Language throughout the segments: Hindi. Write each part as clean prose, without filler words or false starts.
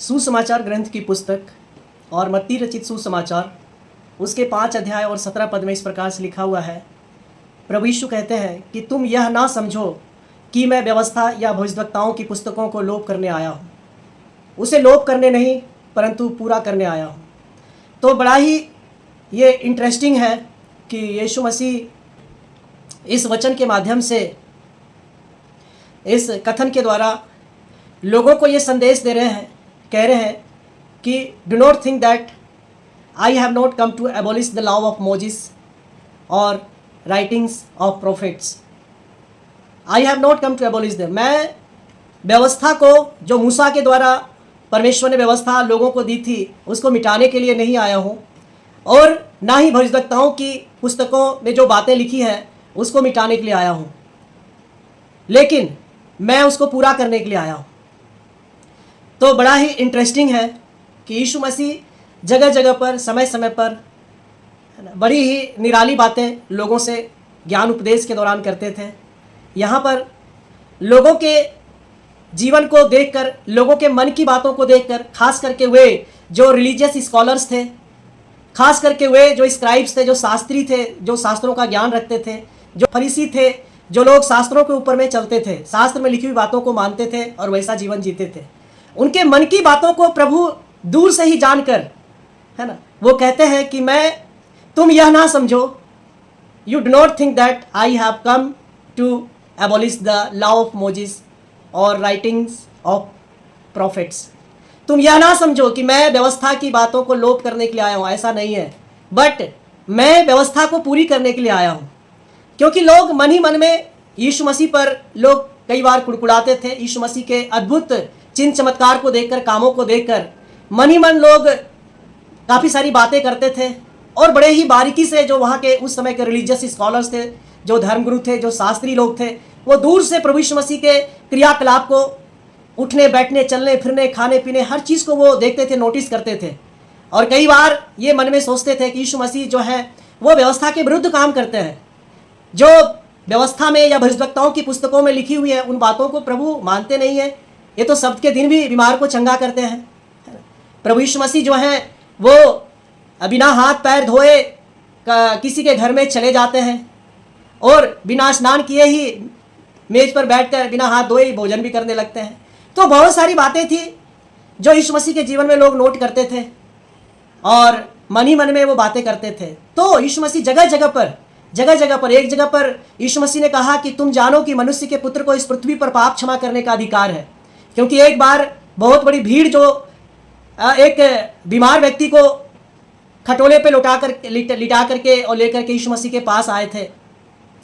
सुसमाचार ग्रंथ की पुस्तक और मत्ती रचित सुसमाचार उसके 5 अध्याय और 17 पद में इस प्रकार से लिखा हुआ है। प्रभु यीशु कहते हैं कि तुम यह ना समझो कि मैं व्यवस्था या भविष्यवक्ताओं की पुस्तकों को लोप करने आया हूँ। उसे लोप करने नहीं परंतु पूरा करने आया हूँ। तो बड़ा ही ये इंटरेस्टिंग है कि यीशु मसीह इस वचन के माध्यम से, इस कथन के द्वारा लोगों को ये संदेश दे रहे हैं, कह रहे हैं कि do not think that I have not come to abolish the law of Moses और writings of prophets. I have not come to abolish them. मैं व्यवस्था को, जो मूसा के द्वारा परमेश्वर ने व्यवस्था लोगों को दी थी, उसको मिटाने के लिए नहीं आया हूँ, और ना ही भविष्यवक्ताओं की पुस्तकों में जो बातें लिखी हैं उसको मिटाने के लिए आया हूँ, लेकिन मैं उसको पूरा करने के लिए आया हूँ। तो बड़ा ही इंटरेस्टिंग है कि यीशु मसीह जगह जगह पर, समय समय पर बड़ी ही निराली बातें लोगों से ज्ञान उपदेश के दौरान करते थे। यहाँ पर लोगों के जीवन को देखकर, लोगों के मन की बातों को देखकर, खास करके वे जो रिलीजियस स्कॉलर्स थे, खास करके वे जो स्क्राइब्स थे, जो शास्त्री थे, जो शास्त्रों का ज्ञान रखते थे, जो फरीसी थे, जो लोग शास्त्रों के ऊपर में चलते थे, शास्त्र में लिखी हुई बातों को मानते थे और वैसा जीवन जीते थे, उनके मन की बातों को प्रभु दूर से ही जानकर, है ना, वो कहते हैं कि तुम यह ना समझो, you do not think that I have come to abolish the law of Moses और राइटिंग्स ऑफ प्रॉफिट्स। तुम यह ना समझो कि मैं व्यवस्था की बातों को लोप करने के लिए आया हूँ, ऐसा नहीं है, बट मैं व्यवस्था को पूरी करने के लिए आया हूँ। क्योंकि लोग मन ही मन में यीशु मसीह पर लोग कई बार कुड़कुड़ाते थे। यीशु मसीह के अद्भुत चिन्ह चमत्कार को देखकर, कामों को देखकर मन ही मन लोग काफ़ी सारी बातें करते थे, और बड़े ही बारीकी से जो वहाँ के उस समय के रिलीजियस स्कॉलर्स थे, जो धर्मगुरु थे, जो शास्त्री लोग थे, वो दूर से प्रभु यीशु मसीह के क्रियाकलाप को, उठने बैठने, चलने फिरने, खाने पीने, हर चीज़ को वो देखते थे, नोटिस करते थे। और कई बार ये मन में सोचते थे कि यीशु मसीह जो है वो व्यवस्था के विरुद्ध काम करते हैं। जो व्यवस्था में या भविष्यवक्ताओं की पुस्तकों में लिखी हुई है उन बातों को प्रभु मानते नहीं है। ये तो सब्त के दिन भी बीमार को चंगा करते हैं। प्रभु यीशु मसीह जो हैं वो बिना हाथ पैर धोए किसी के घर में चले जाते हैं, और बिना स्नान किए ही मेज पर बैठकर बिना हाथ धोए ही भोजन भी करने लगते हैं। तो बहुत सारी बातें थी जो यीशु मसीह के जीवन में लोग नोट करते थे और मन ही मन में वो बातें करते थे। तो यीशु मसीह जगह जगह पर एक जगह पर यीशु मसीह ने कहा कि तुम जानो कि मनुष्य के पुत्र को इस पृथ्वी पर पाप क्षमा करने का अधिकार है। क्योंकि एक बार बहुत बड़ी भीड़ जो एक बीमार व्यक्ति को खटोले पे लिटा करके और लेकर के यीशु मसीह के पास आए थे,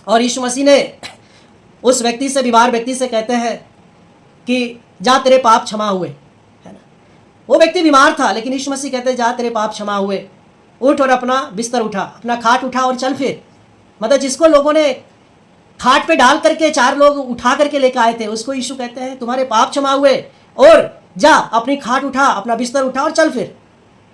और यीशु मसीह ने उस व्यक्ति से, बीमार व्यक्ति से कहते हैं कि जा तेरे पाप क्षमा हुए, है ना। वो व्यक्ति बीमार था, लेकिन यीशु मसीह कहते हैं जा तेरे पाप क्षमा हुए, उठ और अपना बिस्तर उठा, अपना खाट उठा और चल फिर। मतलब जिसको लोगों ने खाट पे डाल करके 4 लोग उठा करके लेकर आए थे, उसको यीशु कहते हैं तुम्हारे पाप क्षमा हुए, और जा अपनी खाट उठा, अपना बिस्तर उठा और चल फिर,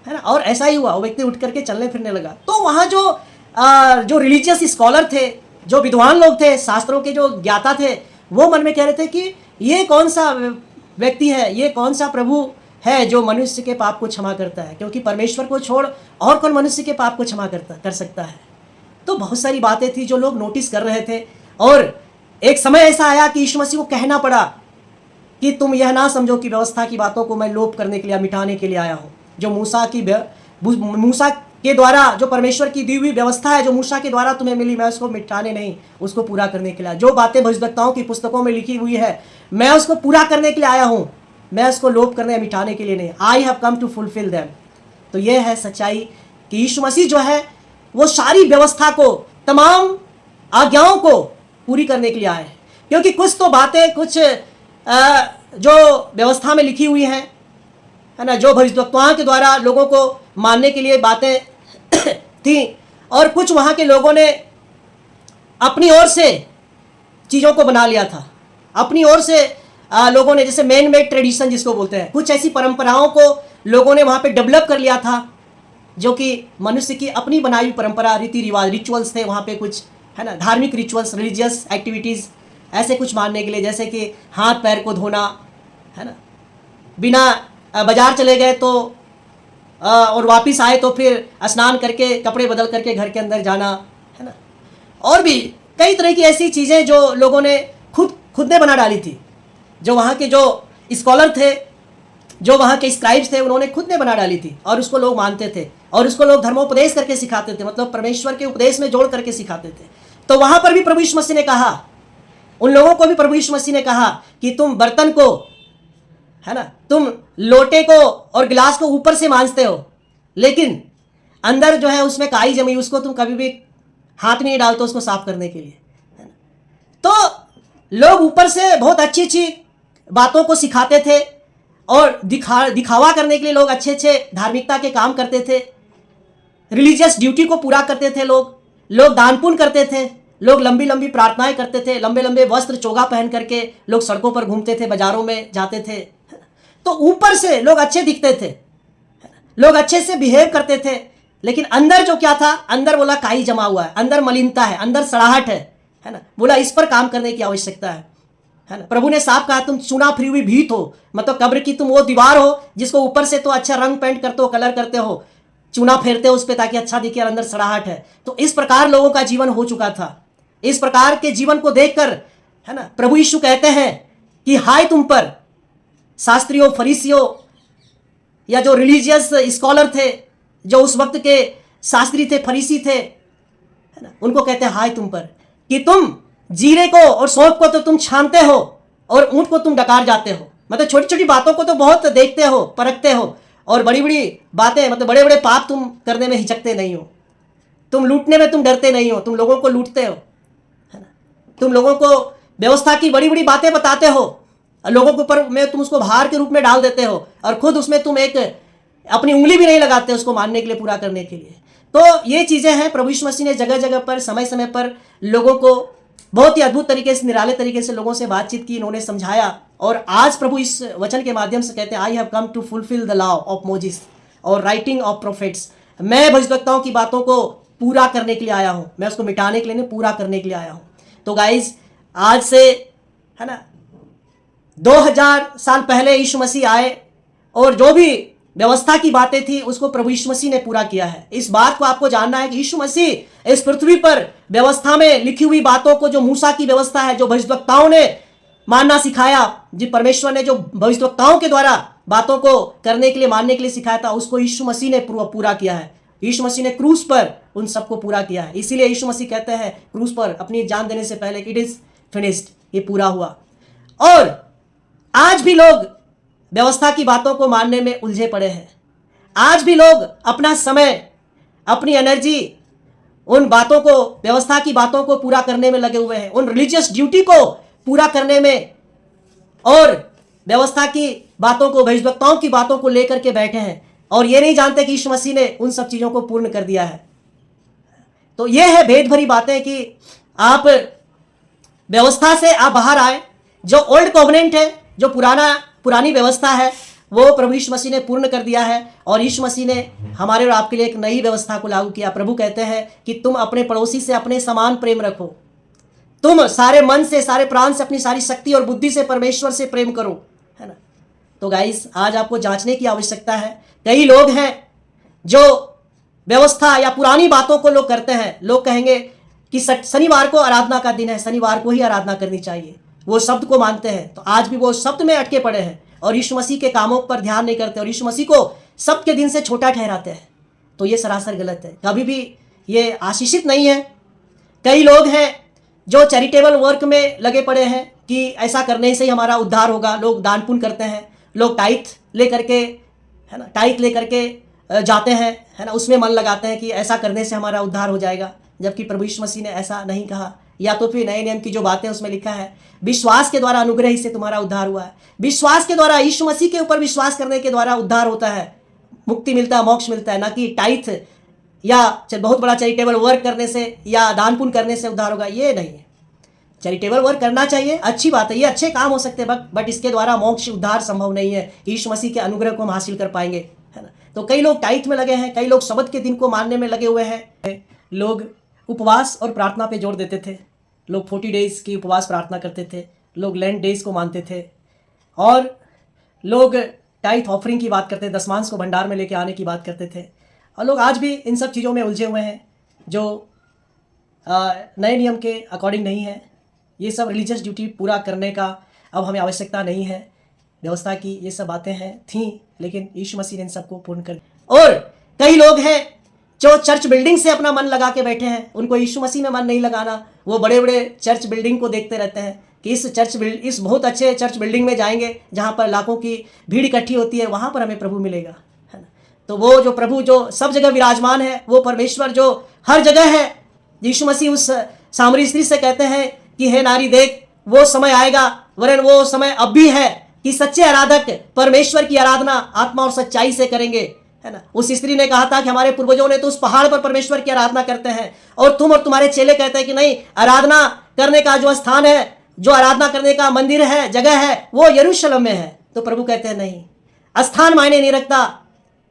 है ना। और ऐसा ही हुआ, वो व्यक्ति उठ करके चलने फिरने लगा। तो वहाँ जो रिलीजियस स्कॉलर थे, जो विद्वान लोग थे, शास्त्रों के जो ज्ञाता थे, वो मन में कह रहे थे कि ये कौन सा व्यक्ति है, ये कौन सा प्रभु है जो मनुष्य के पाप को क्षमा करता है, क्योंकि परमेश्वर को छोड़ और कौन मनुष्य के पाप को क्षमा कर सकता है। तो बहुत सारी बातें थी जो लोग नोटिस कर रहे थे, और एक समय ऐसा आया कि यीशु मसीह को कहना पड़ा कि तुम यह ना समझो कि व्यवस्था की बातों को मैं लोप करने के लिए, मिटाने के लिए आया हूँ। जो मूसा के द्वारा, जो परमेश्वर की दी हुई व्यवस्था है, जो मूसा के द्वारा तुम्हें मिली, मैं उसको मिटाने नहीं, उसको पूरा करने के लिए। जो बातें भविष्यवक्ताओं की पुस्तकों में लिखी हुई है, मैं उसको पूरा करने के लिए आया हूँ, मैं उसको लोप करने, मिटाने के लिए नहीं। I have come to fulfil them. तो यह है सच्चाई कि यीशु मसीह जो है वो सारी व्यवस्था को, तमाम आज्ञाओं को पूरी करने के लिए आए हैं। क्योंकि कुछ तो बातें, कुछ जो व्यवस्था में लिखी हुई हैं, है ना, जो भविष्यवक्ताओं के द्वारा लोगों को मानने के लिए बातें थी, और कुछ वहाँ के लोगों ने अपनी ओर से चीज़ों को बना लिया था। अपनी ओर से लोगों ने, जैसे मैन मेड ट्रेडिशन जिसको बोलते हैं, कुछ ऐसी परंपराओं को लोगों ने वहाँ पे डेवलप कर लिया था, जो कि मनुष्य की अपनी बनाई हुई परंपरा, रीति रिवाज, रिचुअल्स थे वहाँ पे कुछ, है ना, धार्मिक रिचुअल्स, रिलीजियस एक्टिविटीज़, ऐसे कुछ मानने के लिए, जैसे कि हाथ पैर को धोना, है ना, बिना बाजार चले गए तो और वापस आए तो फिर स्नान करके कपड़े बदल करके घर के अंदर जाना, है ना। और भी कई तरह की ऐसी चीज़ें जो लोगों ने खुद ने बना डाली थी। जो वहाँ के जो स्कॉलर थे, जो वहाँ के स्क्राइब्स थे, उन्होंने खुद ने बना डाली थी और उसको लोग मानते थे और उसको लोग धर्मोपदेश करके सिखाते थे, मतलब परमेश्वर के उपदेश में जोड़ करके सिखाते थे। तो वहाँ पर भी प्रभु यीशु मसीह ने कहा, उन लोगों को भी प्रभु यीशु मसीह ने कहा कि तुम बर्तन को, है ना, तुम लोटे को और गिलास को ऊपर से मांजते हो, लेकिन अंदर जो है उसमें काई जमी, उसको तुम कभी भी हाथ में नहीं डालते उसको साफ करने के लिए, है ना। तो लोग ऊपर से बहुत अच्छी अच्छी बातों को सिखाते थे और दिखावा करने के लिए लोग अच्छे अच्छे धार्मिकता के काम करते थे, रिलीजियस ड्यूटी को पूरा करते थे, लोग दान पुण्य करते थे, लोग लंबी लंबी प्रार्थनाएं करते थे, लंबे लंबे वस्त्र चोगा पहन करके लोग सड़कों पर घूमते थे, बाजारों में जाते थे। तो ऊपर से लोग अच्छे दिखते थे, लोग अच्छे से बिहेव करते थे, लेकिन अंदर जो क्या था, अंदर बोला काई जमा हुआ है, अंदर मलिनता है, अंदर सड़ाहट है ना। बोला इस पर काम करने की आवश्यकता है ना। प्रभु ने साफ कहा तुम चुना फिरी हुई भीत हो, मतलब कब्र की तुम वो दीवार हो जिसको ऊपर से तो अच्छा रंग पेंट करते हो, कलर करते हो, चूना फेरते हो उस पर ताकि अच्छा दिखे और अंदर सड़ाहट है। तो इस प्रकार लोगों का जीवन हो चुका था। इस प्रकार के जीवन को देखकर, है ना, प्रभु यीशु कहते हैं कि हाय तुम पर, शास्त्रियों, फरीसियों या जो रिलीजियस स्कॉलर थे, जो उस वक्त के शास्त्री थे, फरीसी थे, है ना, उनको कहते हैं हाय तुम पर कि तुम जीरे को और सौंफ को तो तुम छानते हो और ऊंट को तुम डकार जाते हो। मतलब छोटी छोटी बातों को तो बहुत देखते हो, परखते हो, और बड़ी बड़ी बातें, मतलब बड़े बड़े पाप तुम करने में हिचकते नहीं हो, तुम लूटने में तुम डरते नहीं हो, तुम लोगों को लूटते हो, है ना, तुम लोगों को व्यवस्था की बड़ी बड़ी बातें बताते हो, लोगों के ऊपर में तुम उसको भार के रूप में डाल देते हो और खुद उसमें तुम एक अपनी उंगली भी नहीं लगाते उसको मानने के लिए, पूरा करने के लिए। तो ये चीज़ें हैं, प्रभु यीशु मसीह ने जगह जगह पर समय समय पर लोगों को बहुत ही अद्भुत तरीके से, निराले तरीके से लोगों से बातचीत की, इन्होंने समझाया। और आज प्रभु इस वचन के माध्यम से कहते हैं I have come to fulfil the law of Moses और राइटिंग ऑफ प्रोफेट्स। मैं भविष्यवक्ताओं की बातों को पूरा करने के लिए आया हूँ, मैं उसको मिटाने के लिए नहीं, पूरा करने के लिए आया हूँ। तो गाइज आज से, है ना, 2000 साल पहले यीशु मसीह आए और जो भी व्यवस्था की बातें थी उसको प्रभु यीशु मसीह ने पूरा किया है। इस बात को आपको जानना है कि यीशु मसीह इस पृथ्वी पर व्यवस्था में लिखी हुई बातों को, जो मूसा की व्यवस्था है, जो भविष्यवक्ताओं ने मानना सिखाया, जी परमेश्वर ने जो भविष्यवक्ताओं के द्वारा बातों को करने के लिए, मानने के लिए सिखाया था, उसको यीशु मसीह ने पूरा किया है। यीशु मसीह ने क्रूस पर उन सबको पूरा किया है। इसीलिए यीशु मसीह कहते हैं क्रूस पर अपनी जान देने से पहले इट इज फिनिश्ड, ये पूरा हुआ। और आज भी लोग व्यवस्था की बातों को मानने में उलझे पड़े हैं। आज भी लोग अपना समय, अपनी एनर्जी उन बातों को, व्यवस्था की बातों को पूरा करने में लगे हुए हैं, उन रिलीजियस ड्यूटी को पूरा करने में, और व्यवस्था की बातों को, भविष्यवक्ताओं की बातों को लेकर के बैठे हैं और ये नहीं जानते कि यीशु मसीह ने उन सब चीज़ों को पूर्ण कर दिया है। तो ये है भेद भरी बातें कि आप व्यवस्था से आप बाहर आए। जो ओल्ड कोवेनेंट है, जो पुरानी व्यवस्था है, वो प्रभु यीशु मसीह ने पूर्ण कर दिया है और यीशु मसीह ने हमारे और आपके लिए एक नई व्यवस्था को लागू किया। प्रभु कहते हैं कि तुम अपने पड़ोसी से अपने समान प्रेम रखो, तुम सारे मन से, सारे प्राण से, अपनी सारी शक्ति और बुद्धि से परमेश्वर से प्रेम करो, है ना। तो गाइस आज आपको जांचने की आवश्यकता है। कई लोग हैं जो व्यवस्था या पुरानी बातों को लोग करते हैं। लोग कहेंगे कि शनिवार को आराधना का दिन है, शनिवार को ही आराधना करनी चाहिए, वो शब्द को मानते हैं। तो आज भी वो शब्द में अटके पड़े हैं और यीशु मसीह के कामों पर ध्यान नहीं करते और यीशु मसीह को शब्द के दिन से छोटा ठहराते हैं। तो ये सरासर गलत है, कभी भी ये आशीषित नहीं है। कई लोग हैं जो चैरिटेबल वर्क में लगे पड़े हैं कि ऐसा करने से ही हमारा उद्धार होगा। लोग दान पुण्य करते हैं, लोग टाइथ लेकर के, है ना, टाइथ लेकर के जाते हैं, है ना, उसमें मन लगाते हैं कि ऐसा करने से हमारा उद्धार हो जाएगा, जबकि प्रभु यीशु मसीह ने ऐसा नहीं कहा। या तो फिर नए नियम की जो बातें उसमें लिखा है, विश्वास के द्वारा अनुग्रह ही से तुम्हारा उद्धार हुआ है। विश्वास के द्वारा, यीशु मसीह के ऊपर विश्वास करने के द्वारा उद्धार होता है, मुक्ति मिलता है, मोक्ष मिलता है, ना कि टाइथ या बहुत बड़ा चैरिटेबल वर्क करने से या दान पुण्य करने से उद्धार होगा। ये नहीं है। चैरिटेबल वर्क करना चाहिए, अच्छी बात है, ये अच्छे काम हो सकते हैं, बट इसके द्वारा मोक्ष, उद्धार संभव नहीं है। यीशु मसीह के अनुग्रह को हम हासिल कर पाएंगे, है ना। तो कई लोग टाइथ में लगे हैं, कई लोग शब्द के दिन को मानने में लगे हुए हैं। लोग उपवास और प्रार्थना पे जोर देते थे, लोग 40 डेज की उपवास प्रार्थना करते थे, लोग लैंड डेज को मानते थे, और लोग टाइथ ऑफरिंग की बात करते थे, दशमांश को भंडार में लेके आने की बात करते थे। और लोग आज भी इन सब चीज़ों में उलझे हुए हैं जो नए नियम के अकॉर्डिंग नहीं है। ये सब रिलीजियस ड्यूटी पूरा करने का अब हमें आवश्यकता नहीं है। व्यवस्था की ये सब बातें हैं थी, लेकिन यीशु मसीह ने इन सबको पूर्ण कर। और कई लोग हैं जो चर्च बिल्डिंग से अपना मन लगा के बैठे हैं, उनको यीशु मसीह में मन नहीं लगाना। वो बड़े बड़े चर्च बिल्डिंग को देखते रहते हैं कि इस बहुत अच्छे चर्च बिल्डिंग में जाएंगे जहाँ पर लाखों की भीड़ इकट्ठी होती है, वहाँ पर हमें प्रभु मिलेगा, है ना। तो वो जो प्रभु जो सब जगह विराजमान है, वो परमेश्वर जो हर जगह है, यीशु मसीह उस सामरी स्त्री से कहते हैं कि हे नारी देख, वो समय आएगा, वरन वो समय अब भी है कि सच्चे आराधक परमेश्वर की आराधना आत्मा और सच्चाई से करेंगे, है ना। उस स्त्री ने कहा था कि हमारे पूर्वजों ने तो उस पहाड़ पर परमेश्वर की आराधना करते हैं, और तुम और तुम्हारे चेले कहते हैं कि नहीं, आराधना करने का जो स्थान है, जो आराधना करने का मंदिर है, जगह है, वो यरूशलेम में है। तो प्रभु कहते हैं नहीं, स्थान मायने नहीं रखता।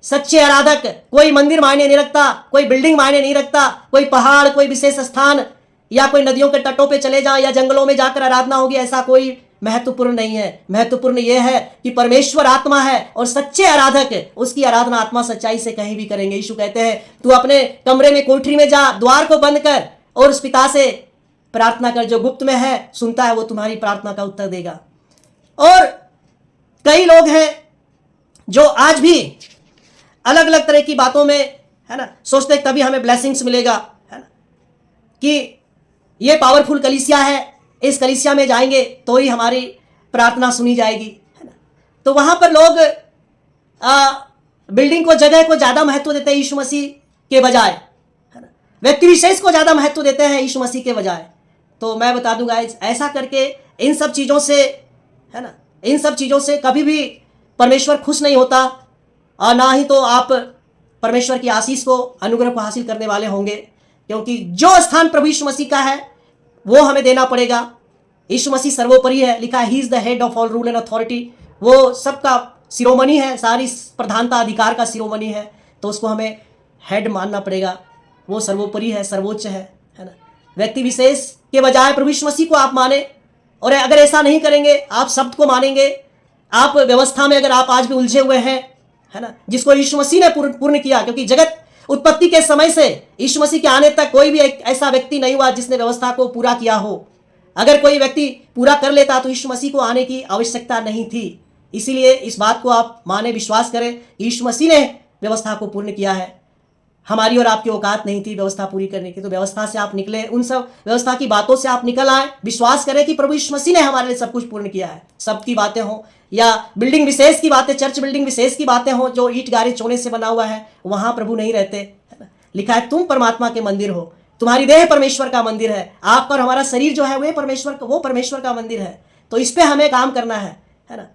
सच्चे आराधक कोई मंदिर मायने नहीं रखता, कोई बिल्डिंग मायने नहीं रखता, कोई पहाड़, कोई विशेष स्थान, या कोई नदियों के तटों पे चले जाएं या जंगलों में जाकर आराधना होगी, ऐसा कोई महत्वपूर्ण नहीं है। महत्वपूर्ण यह है कि परमेश्वर आत्मा है और सच्चे आराधक उसकी आराधना आत्मा सच्चाई से कहीं भी करेंगे। यीशु कहते हैं तू अपने कमरे में, कोठरी में जा, द्वार को बंद कर और उस पिता से प्रार्थना कर, जो गुप्त में है सुनता है, वो तुम्हारी प्रार्थना का उत्तर देगा। और कई लोग हैं जो आज भी अलग अलग तरह की बातों में, है ना, सोचते तभी हमें ब्लेसिंग्स मिलेगा, है ना, कि ये पावरफुल कलीसिया है, इस कलीसिया में जाएंगे तो ही हमारी प्रार्थना सुनी जाएगी, है ना। तो वहां पर लोग बिल्डिंग को, जगह को ज्यादा महत्व देते हैं यीशु मसीह के बजाय, है ना। व्यक्ति विशेष को ज्यादा महत्व देते हैं यीशु मसीह के बजाय। तो मैं बता दूंगा, ऐसा करके इन सब चीजों से, है ना, इन सब चीजों से कभी भी परमेश्वर खुश नहीं होता, और ना ही तो आप परमेश्वर की आशीष को, अनुग्रह को हासिल करने वाले होंगे। क्योंकि जो स्थान प्रभु यीशु मसीह का है वो हमें देना पड़ेगा। यीशु मसीह सर्वोपरि है, लिखा है he is the head of all rule and authority. वो सबका शिरोमणि है, सारी प्रधानता अधिकार का शिरोमणि है, तो उसको हमें हेड मानना पड़ेगा। वो सर्वोपरि है, सर्वोच्च है ना। व्यक्ति विशेष के बजाय प्रभु यीशु मसीह को आप माने, और अगर ऐसा नहीं करेंगे, आप शब्द को मानेंगे, आप व्यवस्था में अगर आप आज भी उलझे हुए हैं, है ना, जिसको यीशु मसीह ने पूर्ण किया। क्योंकि जगत उत्पत्ति के समय से यीशु मसीह के आने तक कोई भी एक ऐसा व्यक्ति नहीं हुआ जिसने व्यवस्था को पूरा किया हो। अगर कोई व्यक्ति पूरा कर लेता तो यीशु मसीह को आने की आवश्यकता नहीं थी। इसीलिए इस बात को आप माने, विश्वास करें, यीशु मसीह ने व्यवस्था को पूर्ण किया है। हमारी और आपकी औकात नहीं थी व्यवस्था पूरी करने की। तो व्यवस्था से आप निकले, उन सब व्यवस्था की बातों से आप निकल आए, विश्वास करें कि प्रभु यीशु मसीह ने हमारे लिए सब कुछ पूर्ण किया है। सबकी बातें हों या बिल्डिंग विशेष की बातें, चर्च बिल्डिंग विशेष की बातें हों जो ईंट गारे चोने से बना हुआ है, वहां प्रभु नहीं रहते, है ना। लिखा है तुम परमात्मा के मंदिर हो, तुम्हारी देह परमेश्वर का मंदिर है। आप और हमारा शरीर जो है वो परमेश्वर का मंदिर है। तो इस पे हमें काम करना है ना।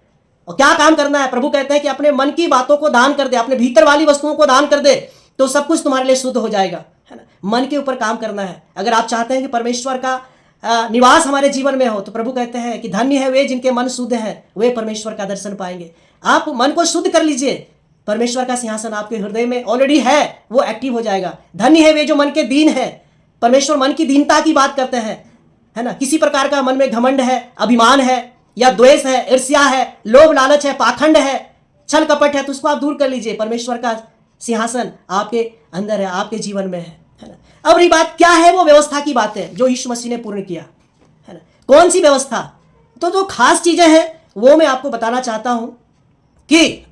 और क्या काम करना है? प्रभु कहते हैं कि अपने मन की बातों को दान कर दे, अपने भीतर वाली वस्तुओं को दान कर दे, तो सब कुछ तुम्हारे लिए शुद्ध हो जाएगा, है ना। मन के ऊपर काम करना है। अगर आप चाहते हैं कि परमेश्वर का निवास हमारे जीवन में हो, तो प्रभु कहते हैं कि धन्य है वे जिनके मन शुद्ध हैं, वे परमेश्वर का दर्शन पाएंगे। आप मन को शुद्ध कर लीजिए, परमेश्वर का सिंहासन आपके हृदय में ऑलरेडी है, वो एक्टिव हो जाएगा। धन्य है वे जो मन के दीन है। परमेश्वर मन की दीनता की बात करते हैं, है ना। किसी प्रकार का मन में घमंड है, अभिमान है, या द्वेष है, ईर्ष्या है, लोभ लालच है, पाखंड है, छल कपट है, तो उसको आप दूर कर लीजिए। परमेश्वर का सिंहासन आपके अंदर है, आपके जीवन में है ना। अब रही बात क्या है, वो व्यवस्था की बात है जो यीशु मसीह ने पूर्ण किया, है ना। कौन सी व्यवस्था? तो जो खास चीजें हैं वो मैं आपको बताना चाहता हूं कि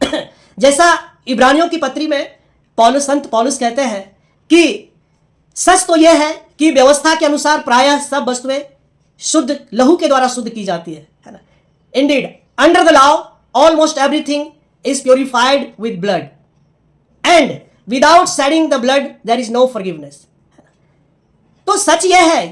जैसा इब्रानियों की पत्री में संत पौलुस कहते हैं कि सच तो यह है कि व्यवस्था के अनुसार प्रायः सब वस्तुएं शुद्ध लहू के द्वारा शुद्ध की जाती है ना। Indeed under the law almost everything is purified with blood, and without shedding the blood there is no forgiveness. तो सच यह है,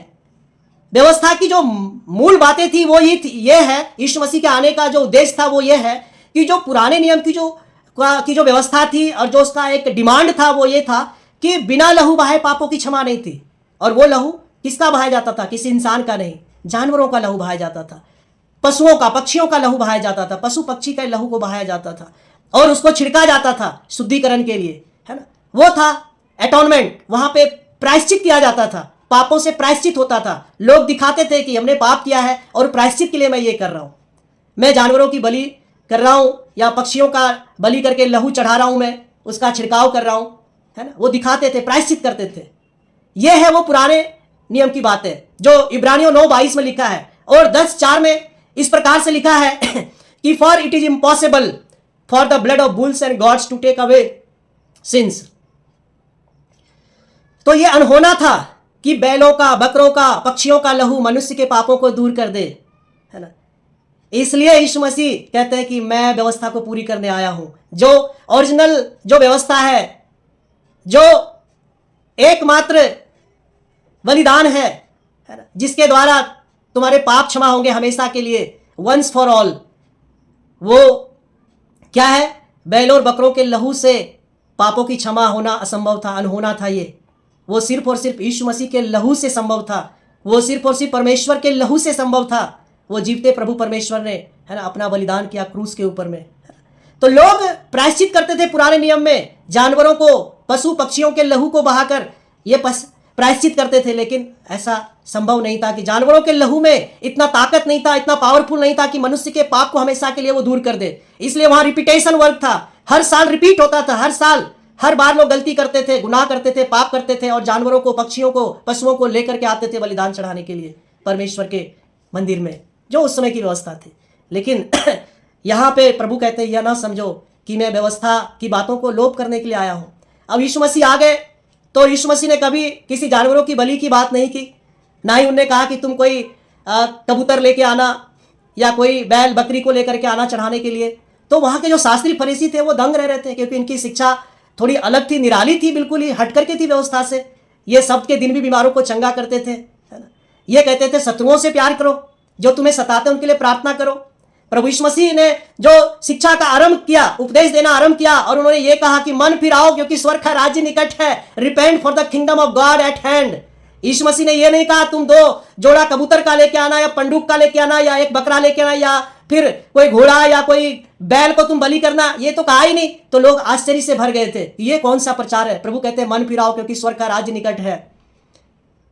व्यवस्था की जो मूल बातें थी वो ये है, यीशु मसीह के आने का जो उद्देश्य था वो ये है कि जो पुराने नियम की जो व्यवस्था थी और जो उसका एक डिमांड था वो ये था कि बिना लहू बहाए पापों की क्षमा नहीं थी। और वो लहू किसका बहाया जाता था? किसी इंसान का नहीं, जानवरों का लहू बहाया जाता था, पशुओं का, पक्षियों का लहू बहाया जाता था, पशु पक्षी का लहू को बहाया जाता था, और उसको छिड़का जाता था शुद्धिकरण के लिए, है ना। वो था एटोनमेंट। वहां पे प्रायश्चित किया जाता था, पापों से प्रायश्चित होता था। लोग दिखाते थे कि हमने पाप किया है और प्रायश्चित के लिए मैं ये कर रहा हूं, मैं जानवरों की बलि कर रहा हूं या पक्षियों का बलि करके लहू चढ़ा रहा हूं, मैं उसका छिड़काव कर रहा हूं, है ना, वो दिखाते थे, प्रायश्चित करते थे। ये है वो पुराने नियम की बात है जो इब्रानियों 9:22 में लिखा है। और 10:4 में इस प्रकार से लिखा है कि for it is impossible for the blood of bulls and goats to take away sins. तो ये अनहोना था कि बैलों का, बकरों का, पक्षियों का लहू मनुष्य के पापों को दूर कर दे, है ना। इसलिए यीशु मसीह कहते हैं कि मैं व्यवस्था को पूरी करने आया हूं। जो ओरिजिनल जो व्यवस्था है, जो एकमात्र बलिदान है ना, जिसके द्वारा तुम्हारे पाप क्षमा होंगे हमेशा के लिए, वंस फॉर ऑल, वो क्या है? बैलों और बकरों के लहू से पापों की क्षमा होना असंभव था, अनहोना था। ये वो सिर्फ और सिर्फ यीशु मसीह के लहू से संभव था। वो सिर्फ और सिर्फ परमेश्वर के लहू से संभव था। वो जीवते प्रभु परमेश्वर ने, है ना, अपना बलिदान किया क्रूस के ऊपर में। तो लोग प्रायश्चित करते थे पुराने नियम में, जानवरों को, पशु पक्षियों के लहू को बहाकर ये प्रायश्चित करते थे, लेकिन ऐसा संभव नहीं था कि जानवरों के लहू में इतना ताकत नहीं था, इतना पावरफुल नहीं था कि मनुष्य के पाप को हमेशा के लिए वो दूर कर दे। इसलिए वहां रिपीटेशन वर्क था, हर साल रिपीट होता था, हर साल, हर बार लोग गलती करते थे, गुनाह करते थे, पाप करते थे, और जानवरों को, पक्षियों को, पशुओं को लेकर के आते थे बलिदान चढ़ाने के लिए परमेश्वर के मंदिर में, जो उस समय की व्यवस्था थी। लेकिन यहाँ पे प्रभु कहते हैं, यह ना समझो कि मैं व्यवस्था की बातों को लोप करने के लिए आया हूँ। अब यीशु मसीह आ गए, तो यीशु मसीह ने कभी किसी जानवरों की बलि की बात नहीं की, ना ही उन्होंने कहा कि तुम कोई कबूतर लेके आना या कोई बैल बकरी को लेकर के आना चढ़ाने के लिए। तो वहाँ के जो शास्त्री फरीसी थे वो दंग रह रहे थे, क्योंकि इनकी शिक्षा थोड़ी अलग थी, निराली थी, बिल्कुल ही हट करके थी व्यवस्था से। ये सब के दिन भी बीमारों को चंगा करते थे, है ना। ये कहते थे शत्रुओं से प्यार करो, जो तुम्हें सताते उनके लिए प्रार्थना करो। प्रभु यीशु मसीह ने जो शिक्षा का आरंभ किया, उपदेश देना आरंभ किया, और उन्होंने ये कहा कि मन फिराओ क्योंकि स्वर्ग का राज्य निकट है, repent for the kingdom of God at hand. यीशु मसीह ने ये नहीं कहा तुम 2 जोड़ा कबूतर का लेके आना, या पंडुक का लेके आना, या एक बकरा लेके आना, या फिर कोई घोड़ा या कोई बैल को तुम बलि करना, ये तो कहा ही नहीं। तो लोग आश्चर्य से भर गए थे, ये कौन सा प्रचार है? प्रभु कहते हैं मन फिराओ क्योंकि स्वर्ग का राज्य निकट है।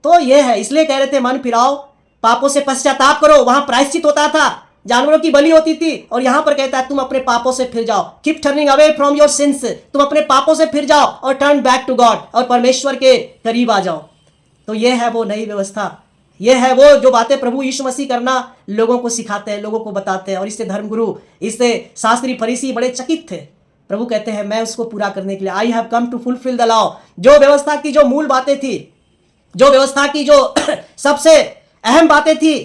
तो ये है, इसलिए कह रहे थे मन फिराओ, पापों से पश्चाताप करो। वहां प्रायश्चित होता था, जानवरों की बलि होती थी, और यहां पर कहता है तुम अपने पापों से फिर जाओ, keep turning away from your sins. तुम अपने पापों से फिर जाओ और टर्न बैक टू गॉड, और परमेश्वर के करीब आ जाओ। तो ये है वो नई व्यवस्था, ये है वो जो बातें प्रभु यीशु मसीह करना लोगों को सिखाते हैं, लोगों को बताते हैं। और इससे धर्मगुरु, इससे शास्त्री फरीसी बड़े चकित थे। प्रभु कहते हैं मैं उसको पूरा करने के लिए I have come to fulfil the law. जो व्यवस्था की जो मूल बातें थी, जो व्यवस्था की जो सबसे अहम बातें थी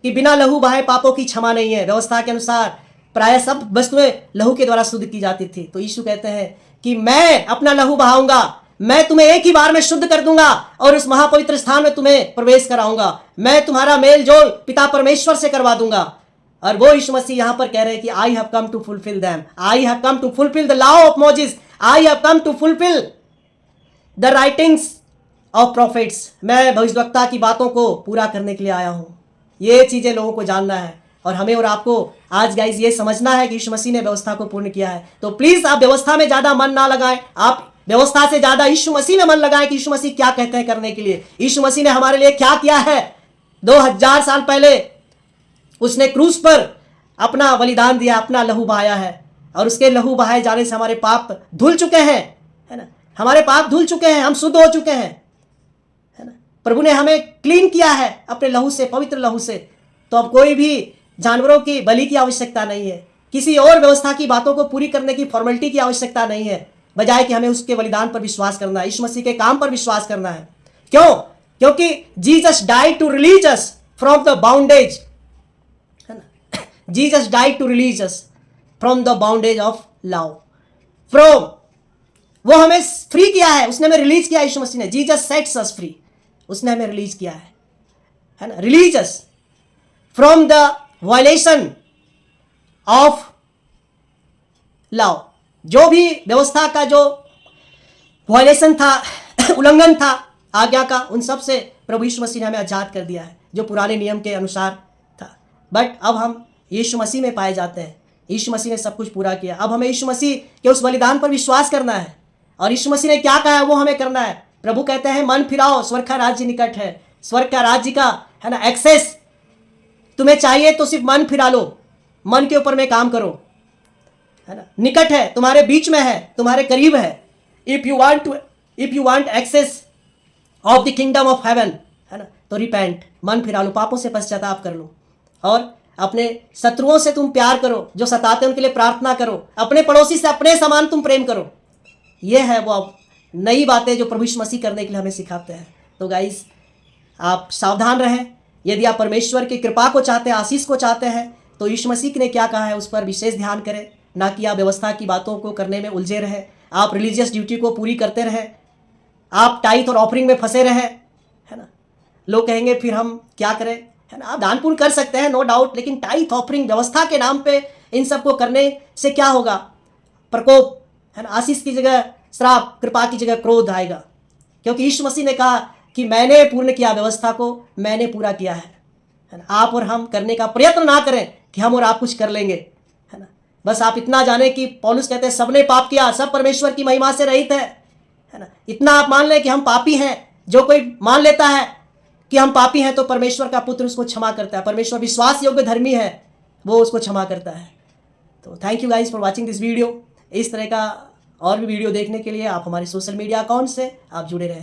कि बिना लहू बहाए पापों की क्षमा नहीं है। व्यवस्था के अनुसार प्राय सब वस्तुएं लहू के द्वारा शुद्ध की जाती थी। तो यीशु कहते हैं कि मैं अपना लहू बहाऊंगा, मैं तुम्हें एक ही बार में शुद्ध कर दूंगा और उस महापवित्र स्थान में तुम्हें प्रवेश कराऊंगा। मैं तुम्हारा मेल जोल पिता परमेश्वर से करवा दूंगा। और वो यीशु मसीह यहां पर कह रहे हैं कि I have come to fulfil them, I have come to fulfil the law of Moses, I have come to fulfil the writings of prophets. मैं भविष्यवक्ता की बातों को पूरा करने के लिए आया हूं। ये चीजें लोगों को जानना है, और हमें और आपको आज गाइस ये समझना है कि यीशु मसीह ने व्यवस्था को पूर्ण किया है। तो प्लीज आप व्यवस्था में ज्यादा मन ना लगाएं, आप व्यवस्था से ज्यादा यीशु मसीह में मन लगाएं कि यीशु मसीह क्या कहते हैं करने के लिए। यीशु मसीह ने हमारे लिए क्या किया है? 2000 साल पहले उसने क्रूस पर अपना बलिदान दिया, अपना लहू बहाया है, और उसके लहू बहाए जाने से हमारे पाप धुल चुके हैं, है ना। हमारे पाप धुल चुके हैं, हम शुद्ध हो चुके हैं, है ना। प्रभु ने हमें क्लीन किया है अपने लहू से, पवित्र लहू से। तो अब कोई भी जानवरों की बलि की आवश्यकता नहीं है, किसी और व्यवस्था की बातों को पूरी करने की फॉर्मेलिटी की आवश्यकता नहीं है, बजाय कि हमें उसके बलिदान पर विश्वास करना है, यीशु मसीह के काम पर विश्वास करना है। क्यों? क्योंकि Jesus died to release us from the bondage, है ना। Jesus died to release us from the bondage of love, from, वो हमें फ्री किया है, उसने हमें रिलीज किया। यीशु मसीह ने, जीसस सेट्स अस फ्री, उसने हमें रिलीज किया है ना। Release us from the violation of love. जो भी व्यवस्था का जो वायलेशन था, उल्लंघन था आज्ञा का, उन सब से प्रभु यीशु मसीह ने हमें आजाद कर दिया है, जो पुराने नियम के अनुसार था। बट अब हम यीशु मसीह में पाए जाते हैं, यीशु मसीह ने सब कुछ पूरा किया। अब हमें यीशु मसीह के उस बलिदान पर विश्वास करना है, और यीशु मसीह ने क्या कहा है वो हमें करना है। प्रभु कहते हैं मन फिराओ, स्वर्ग का राज्य निकट है। स्वर्ग का राज्य का, है ना, एक्सेस तुम्हें चाहिए तो सिर्फ मन फिरा लो, मन के ऊपर में काम करो, है ना, निकट है, तुम्हारे बीच में है, तुम्हारे करीब है। If you want access of the kingdom of heaven, है ना, तो रिपेंट, मन फिरा लो, पापों से पश्चाताप कर लो, और अपने शत्रुओं से तुम प्यार करो, जो सताते हैं उनके लिए प्रार्थना करो, अपने पड़ोसी से अपने समान तुम प्रेम करो। ये है वो नई बातें जो प्रभु यीशु मसीह करने के लिए हमें सिखाते हैं। तो गाइस, आप सावधान रहें। यदि आप परमेश्वर की कृपा को चाहते हैं, आशीष को चाहते हैं, तो यीशु मसीह ने क्या कहा है उस पर विशेष ध्यान करें, ना कि आप व्यवस्था की बातों को करने में उलझे रहें, आप रिलीजियस ड्यूटी को पूरी करते रहें, आप टाइथ और ऑफरिंग में फंसे रहें, है ना। लोग कहेंगे फिर हम क्या करें, है ना। आप दान पुण्य कर सकते हैं, नो डाउट, लेकिन टाइथ ऑफरिंग व्यवस्था के नाम पे इन सबको करने से क्या होगा? प्रकोप, है ना। आशीष की जगह श्राप, कृपा की जगह क्रोध आएगा, क्योंकि यीशु मसीह ने कहा कि मैंने पूर्ण किया, व्यवस्था को मैंने पूरा किया है ना। आप और हम करने का प्रयत्न ना करें कि हम और आप कुछ कर लेंगे, है ना। बस आप इतना जाने कि पौलुस कहते हैं सबने पाप किया, सब परमेश्वर की महिमा से रहित है ना। इतना आप मान लें कि हम पापी हैं। जो कोई मान लेता है कि हम पापी हैं तो परमेश्वर का पुत्र उसको क्षमा करता है। परमेश्वर विश्वास योग्य धर्मी है, वो उसको क्षमा करता है। तो thank you guys for watching this video. इस तरह का और भी वीडियो देखने के लिए आप हमारे सोशल मीडिया अकाउंट से आप जुड़े रहें।